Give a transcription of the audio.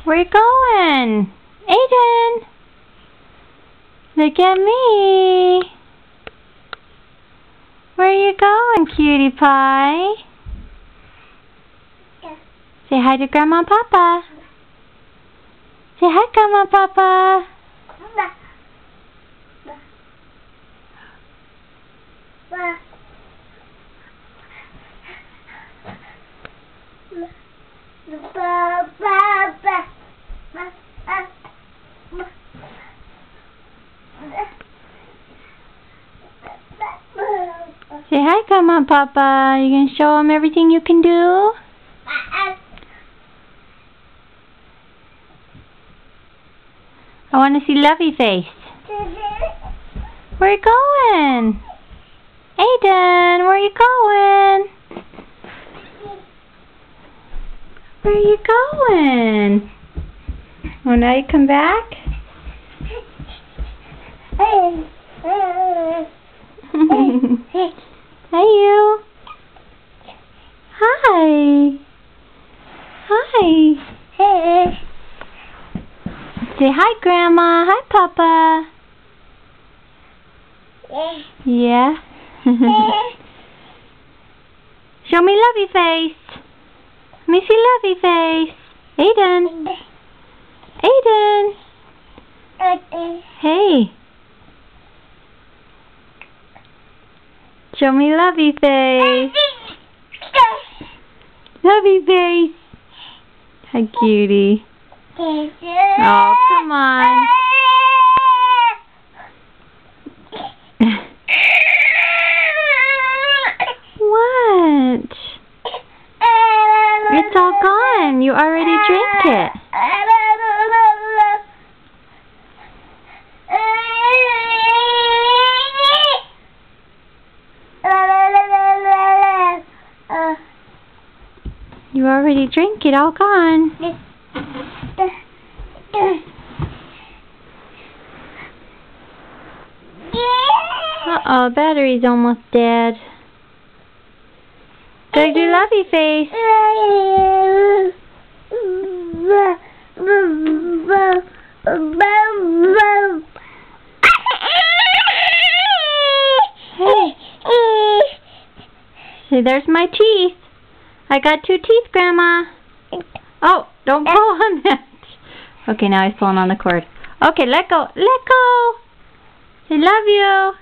Where you going? Aiden! Look at me! Where you going, cutie pie? Say hi to Grandma and Papa. Say hi, Grandma and Papa. Say hi, Grandma and Papa. You gonna show them everything you can do? I want to see Lovey Face. Where you going? Aiden, where you going? Where you going? Oh, now you come back? Hey, you. Hi. Hi. Say hi, Grandma. Hi, Papa. Yeah? Show me Lovey Face. Let me see Lovey Face. Aiden. Aiden. Hey. Show me Lovey Face. Lovey Face. Hi, cutie. Oh, come on. What? It's all gone. You already drank it. You already drank it. All gone. Uh-oh, battery's almost dead. Gotta do Lovey Face. Hey. See, there's my teeth. I got 2 teeth, Grandma. Oh, don't pull on that. Okay, now he's pulling on the cord. Okay, let go. Let go. I love you.